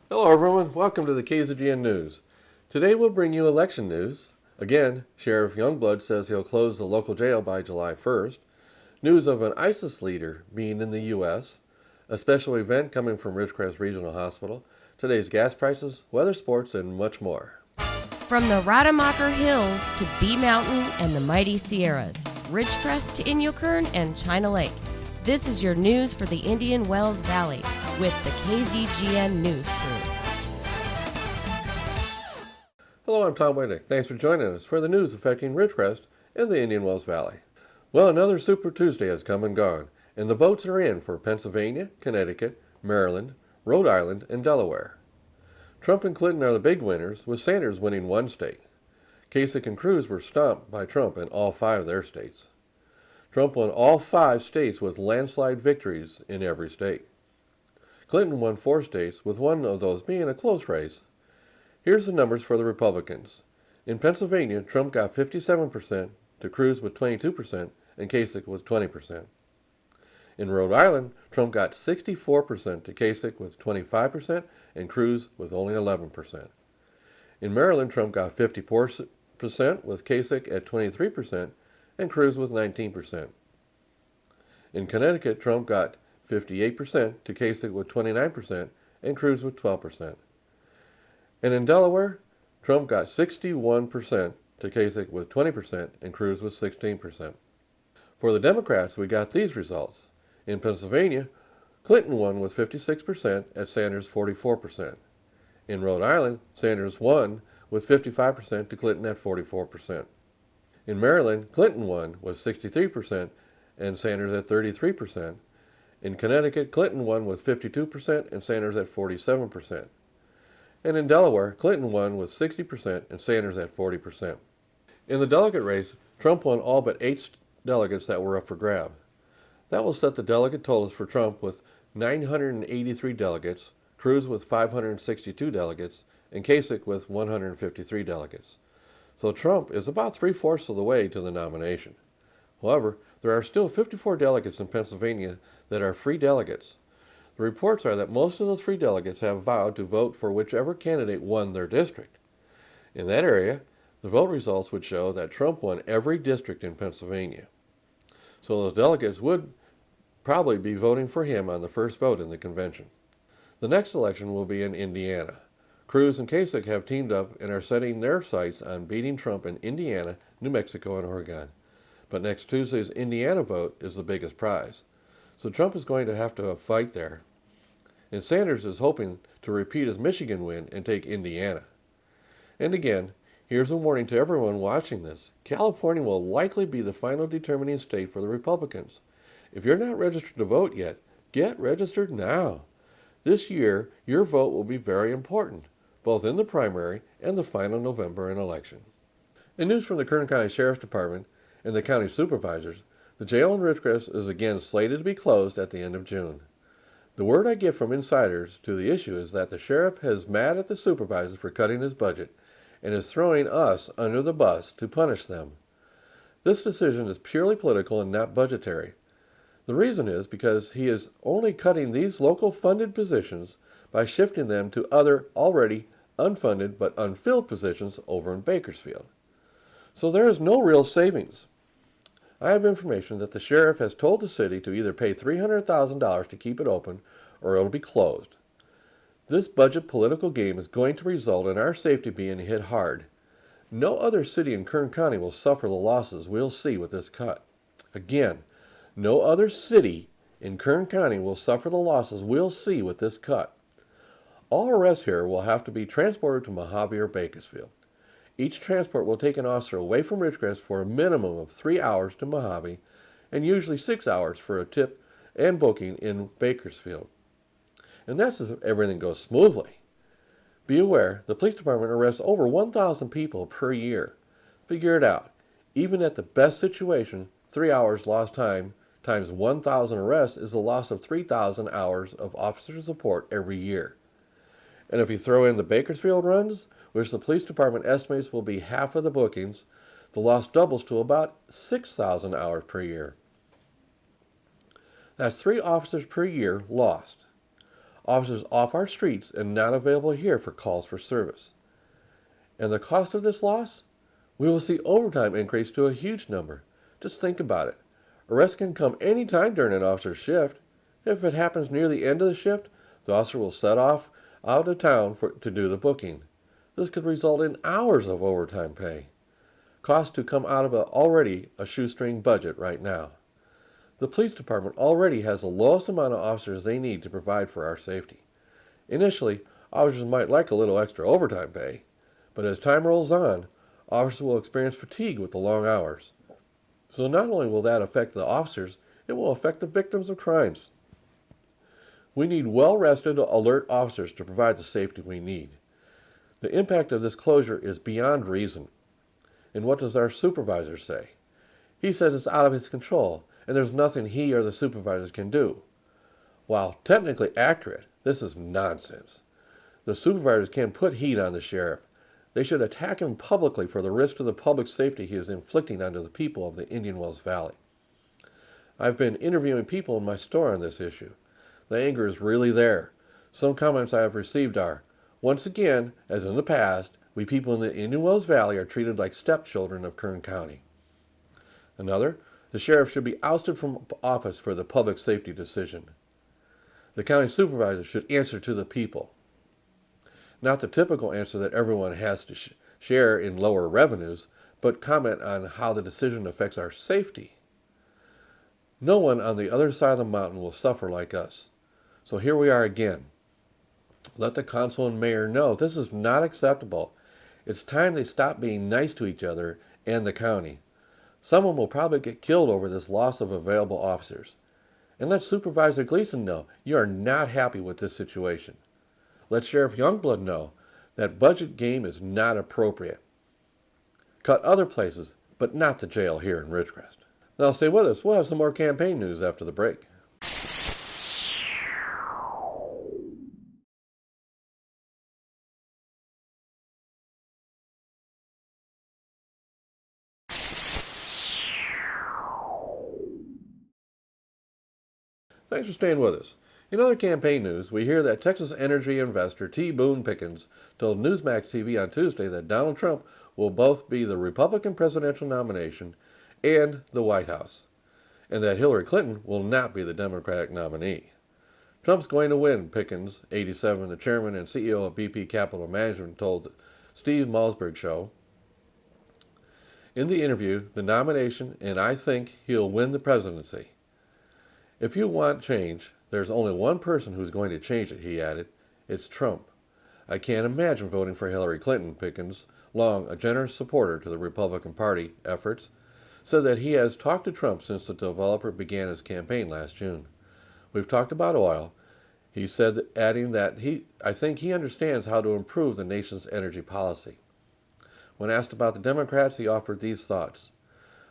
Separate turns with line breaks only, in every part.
Hello everyone, welcome to the KZGN News. Today we'll bring you election news. Again, Sheriff Youngblood says he'll close the local jail by July 1st. News of an ISIS leader being in the U.S. A special event coming from Ridgecrest Regional Hospital. Today's gas prices, weather, sports, and much more.
From the Rademacher Hills to Bee Mountain and the mighty Sierras, Ridgecrest to Inyokern and China Lake. This is your news for the Indian Wells Valley with the KZGN News Crew.
Hello, I'm Tom Waynick. Thanks for joining us for the news affecting Ridgecrest and the Indian Wells Valley. Well, another Super Tuesday has come and gone, and the votes are in for Pennsylvania, Connecticut, Maryland, Rhode Island, and Delaware. Trump and Clinton are the big winners, with Sanders winning one state. Kasich and Cruz were stomped by Trump in all 5 of their states. Trump won all 5 states with landslide victories in every state. Clinton won 4 states, with one of those being a close race. Here's the numbers for the Republicans. In Pennsylvania, Trump got 57%, to Cruz with 22%, and Kasich with 20%. In Rhode Island, Trump got 64%, to Kasich with 25%, and Cruz with only 11%. In Maryland, Trump got 54%, with Kasich at 23%, and Cruz with 19%. In Connecticut, Trump got 58%, to Kasich with 29%, and Cruz with 12%. And in Delaware, Trump got 61%, to Kasich with 20%, and Cruz with 16%. For the Democrats, we got these results. In Pennsylvania, Clinton won with 56% at Sanders' 44%. In Rhode Island, Sanders won with 55% to Clinton at 44%. In Maryland, Clinton won with 63% and Sanders at 33%. In Connecticut, Clinton won with 52% and Sanders at 47%. And in Delaware, Clinton won with 60% and Sanders at 40%. In the delegate race, Trump won all but 8 delegates that were up for grab. That will set the delegate totals for Trump with 983 delegates, Cruz with 562 delegates, and Kasich with 153 delegates. So Trump is about 3/4 of the way to the nomination. However, there are still 54 delegates in Pennsylvania that are free delegates. The reports are that most of those free delegates have vowed to vote for whichever candidate won their district. In that area, the vote results would show that Trump won every district in Pennsylvania. So those delegates would probably be voting for him on the first vote in the convention. The next election will be in Indiana. Cruz and Kasich have teamed up and are setting their sights on beating Trump in Indiana, New Mexico, and Oregon. But next Tuesday's Indiana vote is the biggest prize. So Trump is going to have to fight there. And Sanders is hoping to repeat his Michigan win and take Indiana. And again, here's a warning to everyone watching this. California will likely be the final determining state for the Republicans. If you're not registered to vote yet, get registered now. This year, your vote will be very important, both in the primary and the final November election. In news from the Kern County Sheriff's Department and the county supervisors, the jail in Ridgecrest is again slated to be closed at the end of June. The word I get from insiders to the issue is that the sheriff is mad at the supervisors for cutting his budget and is throwing us under the bus to punish them. This decision is purely political and not budgetary. The reason is because he is only cutting these local funded positions by shifting them to other already unfunded but unfilled positions over in Bakersfield. So there is no real savings. I have information that the sheriff has told the city to either pay $300,000 to keep it open or it will be closed. This budget political game is going to result in our safety being hit hard. No other city in Kern County will suffer the losses we'll see with this cut. Again, no other city in Kern County will suffer the losses we'll see with this cut. All arrests here will have to be transported to Mojave or Bakersfield. Each transport will take an officer away from Ridgecrest for a minimum of 3 hours to Mojave and usually 6 hours for a tip and booking in Bakersfield. And that's if everything goes smoothly. Be aware, the police department arrests over 1,000 people per year. Figure it out. Even at the best situation, 3 hours lost time times 1,000 arrests is the loss of 3,000 hours of officer support every year. And if you throw in the Bakersfield runs, which the police department estimates will be half of the bookings, the loss doubles to about 6,000 hours per year. That's 3 officers per year lost. officers off our streets and not available here for calls for service. And the cost of this loss? We will see overtime increase to a huge number. Just think about it. Arrests can come any time during an officer's shift. If it happens near the end of the shift, the officer will set off out of town to do the booking. This could result in hours of overtime pay. Costs to come out of already a shoestring budget right now. The police department already has the lowest amount of officers they need to provide for our safety. Initially, officers might like a little extra overtime pay, but as time rolls on, officers will experience fatigue with the long hours. So not only will that affect the officers, it will affect the victims of crimes. We need well-rested, alert officers to provide the safety we need. The impact of this closure is beyond reason. And what does our supervisor say? He says it's out of his control, and there's nothing he or the supervisors can do. While technically accurate, this is nonsense. The supervisors can't put heat on the sheriff. They should attack him publicly for the risk to the public safety he is inflicting onto the people of the Indian Wells Valley. I've been interviewing people in my store on this issue. The anger is really there. Some comments I have received are, once again, as in the past, we people in the Indian Wells Valley are treated like stepchildren of Kern County. Another, the sheriff should be ousted from office for the public safety decision. The county supervisor should answer to the people. Not the typical answer that everyone has to share in lower revenues, but comment on how the decision affects our safety. No one on the other side of the mountain will suffer like us. So here we are again. Let the council and mayor know this is not acceptable. It's time they stop being nice to each other and the county. Someone will probably get killed over this loss of available officers. And let Supervisor Gleason know you are not happy with this situation. Let Sheriff Youngblood know that budget game is not appropriate. Cut other places, but not the jail here in Ridgecrest. Now stay with us. We'll have some more campaign news after the break. Thanks for staying with us. In other campaign news, we hear that Texas energy investor T. Boone Pickens told Newsmax TV on Tuesday that Donald Trump will both be the Republican presidential nomination and the White House, and that Hillary Clinton will not be the Democratic nominee. Trump's going to win, Pickens, 87, the chairman and CEO of BP Capital Management, told Steve Malzberg Show. In the interview, the nomination, and I think he'll win the presidency. If you want change, there's only one person who's going to change it, he added. It's Trump. I can't imagine voting for Hillary Clinton, Pickens, long a generous supporter to the Republican Party efforts, said that he has talked to Trump since the developer began his campaign last June. We've talked about oil. He said, adding that I think he understands how to improve the nation's energy policy. When asked about the Democrats, he offered these thoughts.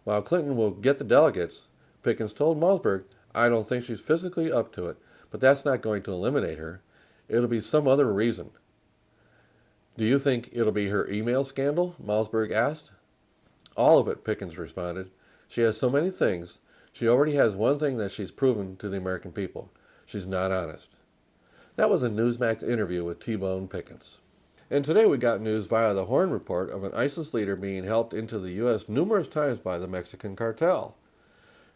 While Clinton will get the delegates, Pickens told Malzberg, I don't think she's physically up to it, but that's not going to eliminate her. It'll be some other reason. Do you think it'll be her email scandal? Malzberg asked. All of it, Pickens responded. She has so many things. She already has one thing that she's proven to the American people. She's not honest. That was a Newsmax interview with T-Bone Pickens. And today we got news via the Horn report of an ISIS leader being helped into the U.S. numerous times by the Mexican cartel.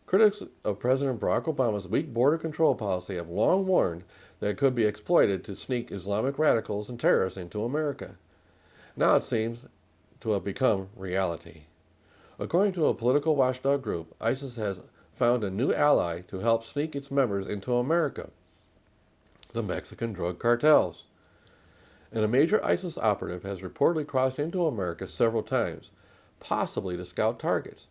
Critics of President Barack Obama's weak border control policy have long warned that it could be exploited to sneak Islamic radicals and terrorists into America. Now it seems to have become reality. According to a political watchdog group, ISIS has found a new ally to help sneak its members into America, the Mexican drug cartels. And a major ISIS operative has reportedly crossed into America several times, possibly to scout targets.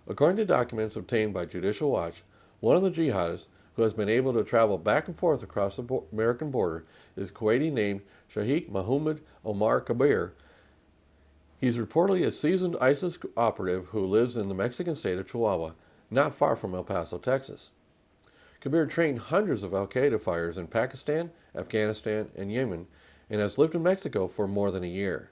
According to documents obtained by Judicial Watch, one of the jihadists who has been able to travel back and forth across the American border is Kuwaiti named Sheikh Mohammed Omar Kabir. He's reportedly a seasoned ISIS operative who lives in the Mexican state of Chihuahua, not far from El Paso, Texas. Kabir trained hundreds of al-Qaeda fighters in Pakistan, Afghanistan, and Yemen, and has lived in Mexico for more than a year.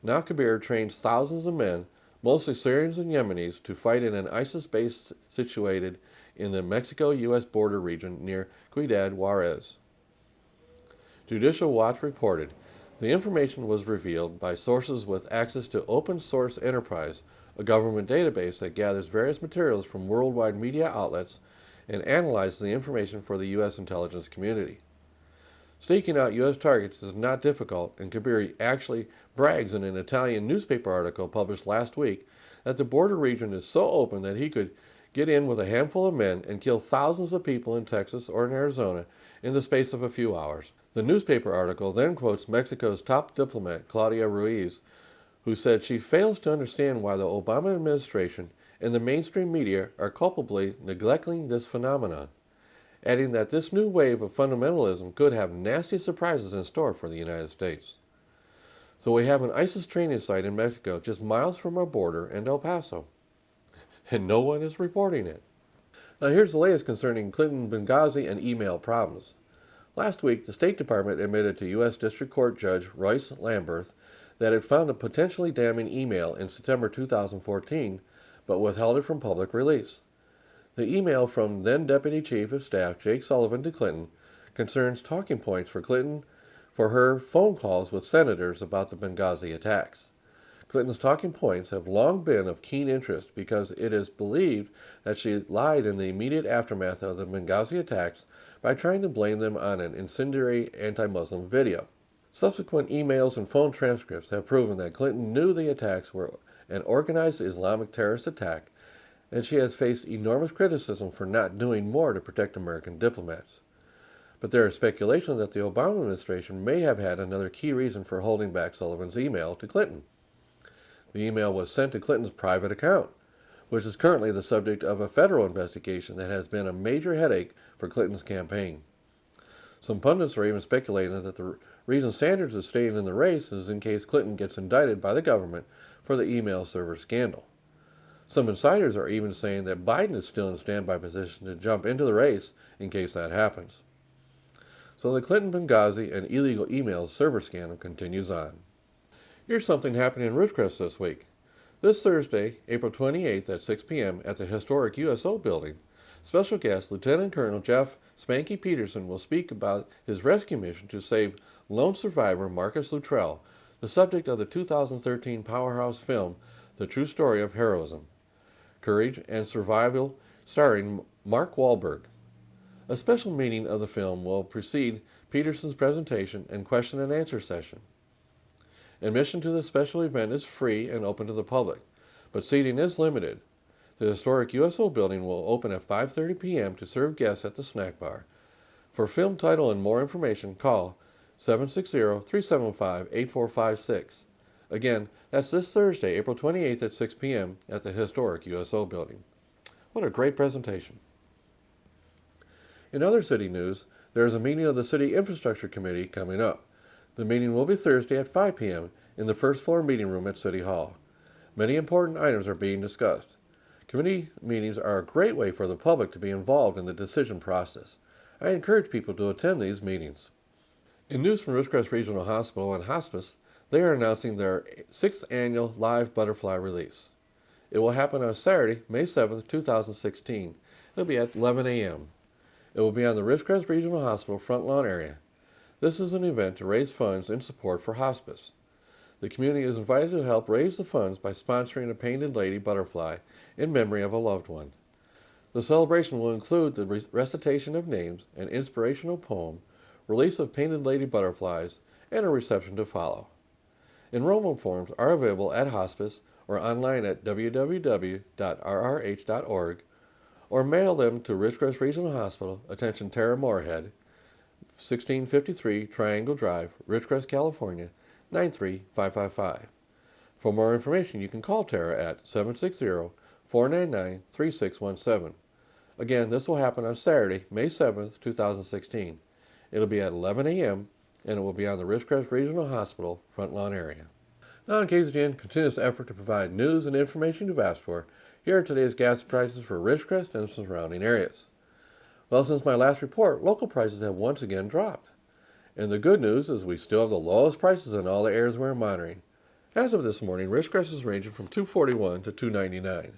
Now Kabir trains thousands of men, mostly Syrians and Yemenis, to fight in an ISIS base situated in the Mexico-U.S. border region near Ciudad Juarez. Judicial Watch reported the information was revealed by sources with access to Open Source Enterprise, a government database that gathers various materials from worldwide media outlets and analyzes the information for the U.S. intelligence community. Staking out U.S. targets is not difficult, and Kabir actually brags in an Italian newspaper article published last week that the border region is so open that he could get in with a handful of men and kill thousands of people in Texas or in Arizona in the space of a few hours. The newspaper article then quotes Mexico's top diplomat, Claudia Ruiz, who said she fails to understand why the Obama administration and the mainstream media are culpably neglecting this phenomenon, adding that this new wave of fundamentalism could have nasty surprises in store for the United States. So we have an ISIS training site in Mexico just miles from our border and El Paso, and no one is reporting it. Now here's the latest concerning Clinton Benghazi and email problems. Last week, the State Department admitted to U.S. District Court Judge Royce Lamberth that it found a potentially damning email in September 2014, but withheld it from public release. The email from then Deputy Chief of Staff Jake Sullivan to Clinton concerns talking points for Clinton for her phone calls with senators about the Benghazi attacks. Clinton's talking points have long been of keen interest because it is believed that she lied in the immediate aftermath of the Benghazi attacks by trying to blame them on an incendiary anti-Muslim video. Subsequent emails and phone transcripts have proven that Clinton knew the attacks were an organized Islamic terrorist attack, and she has faced enormous criticism for not doing more to protect American diplomats. But there is speculation that the Obama administration may have had another key reason for holding back Sullivan's email to Clinton. The email was sent to Clinton's private account, which is currently the subject of a federal investigation that has been a major headache for Clinton's campaign. Some pundits are even speculating that the reason Sanders is staying in the race is in case Clinton gets indicted by the government for the email server scandal. Some insiders are even saying that Biden is still in standby position to jump into the race in case that happens. So the Clinton Benghazi and illegal email server scandal continues on. Here's something happening in Ridgecrest this week. This Thursday, April 28th at 6 p.m. at the historic USO building, special guest Lieutenant Colonel Jeff Spanky Peterson will speak about his rescue mission to save lone survivor Marcus Luttrell, the subject of the 2013 powerhouse film, The True Story of Heroism, Courage and Survival, starring Mark Wahlberg. A special meeting of the film will precede Peterson's presentation and question and answer session. Admission to the special event is free and open to the public, but seating is limited. The historic USO building will open at 5:30 p.m. to serve guests at the snack bar. For film title and more information, call 760-375-8456. Again, that's this Thursday, April 28th at 6 p.m. at the historic USO building. What a great presentation. In other city news, there is a meeting of the City Infrastructure Committee coming up. The meeting will be Thursday at 5 p.m. in the first floor meeting room at City Hall. Many important items are being discussed. Committee meetings are a great way for the public to be involved in the decision process. I encourage people to attend these meetings. In news from Ridgecrest Regional Hospital and Hospice, they are announcing their 6th annual live butterfly release. It will happen on Saturday, May 7th, 2016. It'll be at 11 a.m. It will be on the Ridgecrest Regional Hospital front lawn area. This is an event to raise funds in support for hospice. The community is invited to help raise the funds by sponsoring a painted lady butterfly in memory of a loved one. The celebration will include the recitation of names, an inspirational poem, release of painted lady butterflies, and a reception to follow. Enrollment forms are available at hospice or online at www.rrh.org, or mail them to Ridgecrest Regional Hospital, attention Tara Moorhead, 1653 Triangle Drive, Ridgecrest, California, 93555. For more information, you can call Tara at 760-499-3617. Again, this will happen on Saturday, May 7th, 2016. It'll be at 11 a.m., and it will be on the Ridgecrest Regional Hospital front lawn area. Now, in KZGN continuous effort to provide news and information you've asked for, here are today's gas prices for Ridgecrest and surrounding areas. Well, since my last report, local prices have once again dropped. And the good news is we still have the lowest prices in all the areas we're monitoring. As of this morning, Ridgecrest is ranging from $2.41 to $2.99.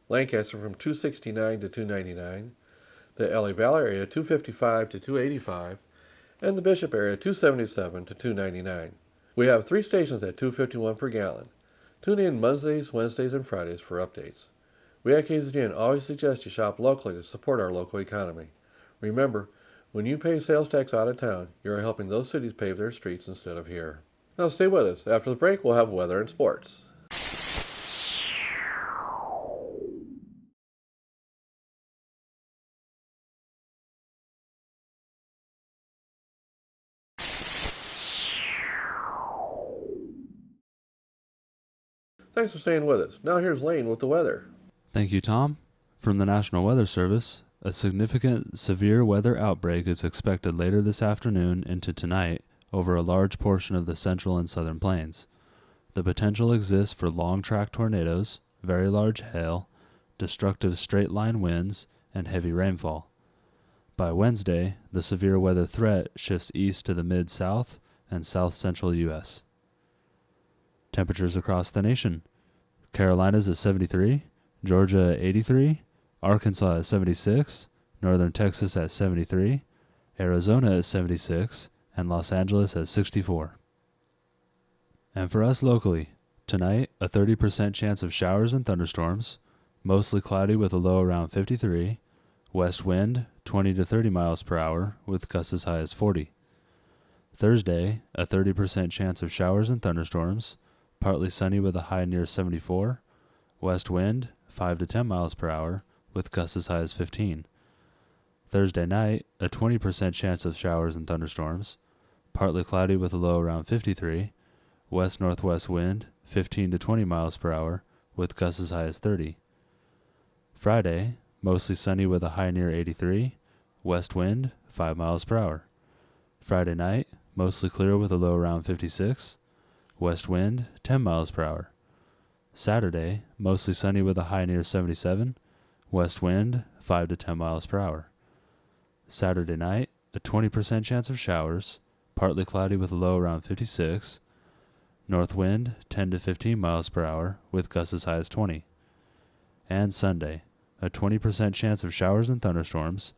Lancaster from $2.69 to $2.99. The LA Valley area $2.55 to $2.85. and the Bishop area 277 to 299. We have 3 stations at 251 per gallon. Tune in Mondays, Wednesdays, and Fridays for updates. We at KZGN always suggest you shop locally to support our local economy. Remember, when you pay sales tax out of town, you're helping those cities pave their streets instead of here. Now stay with us. After the break, we'll have weather and sports. Thanks for staying with us. Now here's Lane with the weather.
Thank you, Tom. From the National Weather Service, a significant severe weather outbreak is expected later this afternoon into tonight over a large portion of the central and southern plains. The potential exists for long-track tornadoes, very large hail, destructive straight-line winds, and heavy rainfall. By Wednesday, the severe weather threat shifts east to the mid-south and south-central U.S. Temperatures across the nation. Carolinas at 73, Georgia at 83, Arkansas at 76, northern Texas at 73, Arizona at 76, and Los Angeles at 64. And for us locally, tonight a 30% chance of showers and thunderstorms, mostly cloudy with a low around 53, west wind 20 to 30 miles per hour with gusts as high as 40. Thursday, a 30% chance of showers and thunderstorms, partly sunny with a high near 74, west wind 5 to 10 miles per hour with gusts as high as 15. Thursday night, a 20% chance of showers and thunderstorms, partly cloudy with a low around 53, west-northwest wind 15 to 20 miles per hour with gusts as high as 30. Friday, mostly sunny with a high near 83, west wind 5 miles per hour. Friday night, mostly clear with a low around 56, west wind 10 miles per hour. Saturday, mostly sunny with a high near 77, west wind 5 to 10 miles per hour. Saturday night, a 20% chance of showers, partly cloudy with a low around 56, north wind 10 to 15 miles per hour with gusts as high as 20. And Sunday, a 20% chance of showers and thunderstorms,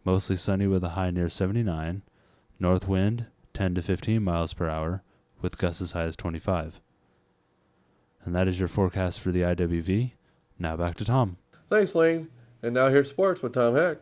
mostly sunny with a high near 79, north wind 10 to 15 miles per hour with gusts as high as 25. And that is your forecast for the IWV. Now back to Tom.
Thanks, Lane. And now here's sports with Tom Heck.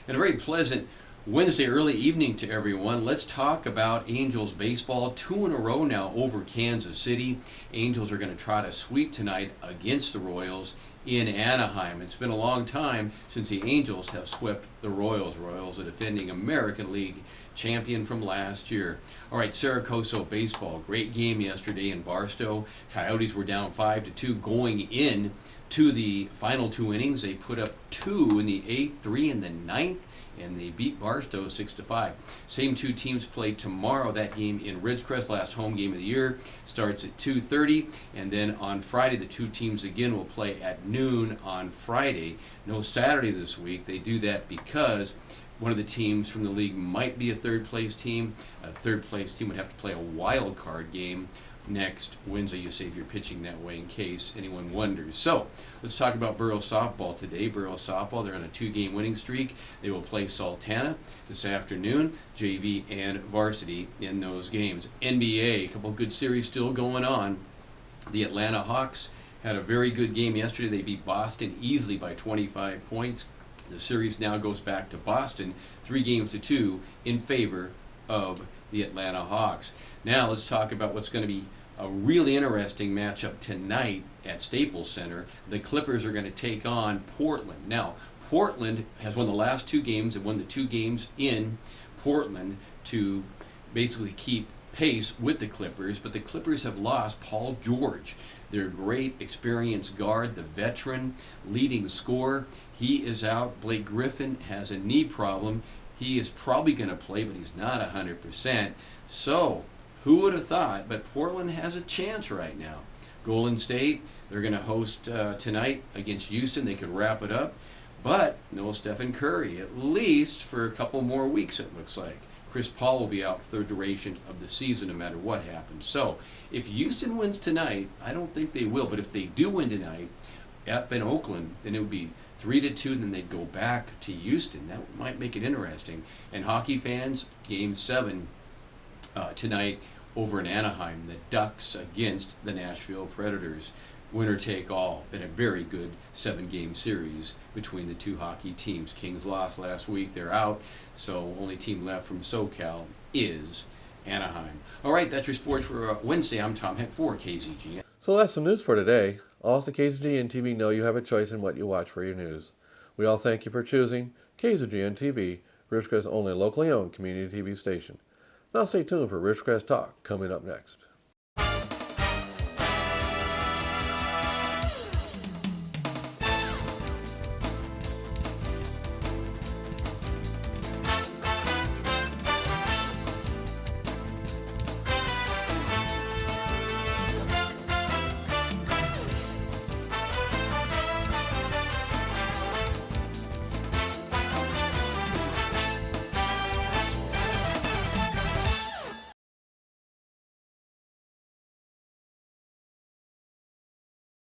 And a very pleasant Wednesday early evening to everyone. Let's talk about Angels baseball. 2 in a row now over Kansas City. Angels are going to try to sweep tonight against the Royals in Anaheim. It's been a long time since the Angels have swept the Royals. Royals, a defending American League champion from last year. All right, Saracoso baseball. Great game yesterday in Barstow. Coyotes were down 5-2 going in to the final 2 innings. They put up 2 in the 8th, 3 in the 9th, and they beat Barstow 6-5. Same 2 teams play tomorrow. That game in Ridgecrest, last home game of the year, starts at 2:30, and then on Friday the 2 teams again will play at noon on Friday. No Saturday this week. They do that because one of the teams from the league might be a third-place team. A third-place team would have to play a wild card game next Wednesday. You save your pitching that way in case anyone wonders. So let's talk about Burroughs softball today. Burroughs softball, they're on a 2-game winning streak. They will play Sultana this afternoon, JV and varsity in those games. NBA, a couple good series still going on. The Atlanta Hawks had a very good game yesterday. They beat Boston easily by 25 points. The series now goes back to Boston, 3-2 in favor of the Atlanta Hawks. Now let's talk about what's going to be a really interesting matchup tonight at Staples Center. The Clippers are going to take on Portland. Now, Portland has won the last 2 games and won the 2 games in Portland to basically keep pace with the Clippers, but the Clippers have lost Paul George, their great experienced guard, the veteran leading scorer. He is out. Blake Griffin has a knee problem. He is probably going to play, but he's not 100%. So, who would have thought? But Portland has a chance right now. Golden State, they're going to host tonight against Houston. They could wrap it up. But no Stephen Curry, at least for a couple more weeks, it looks like. Chris Paul will be out for the duration of the season no matter what happens. So, if Houston wins tonight, I don't think they will, but if they do win tonight up in Oakland, then it would be 3-2, then they'd go back to Houston. That might make it interesting. And hockey fans, Game 7 tonight over in Anaheim. The Ducks against the Nashville Predators. Winner take all. Been a very good 7-game series between the two hockey teams. Kings lost last week. They're out. So only team left from SoCal is Anaheim. All right, that's your sports for Wednesday. I'm Tom Heck for KZGN.
So that's the news for today. Also, KZGN-TV know you have a choice in what you watch for your news. We all thank you for choosing KZGN-TV, Ridgecrest's only locally owned community TV station. Now stay tuned for Ridgecrest Talk coming up next.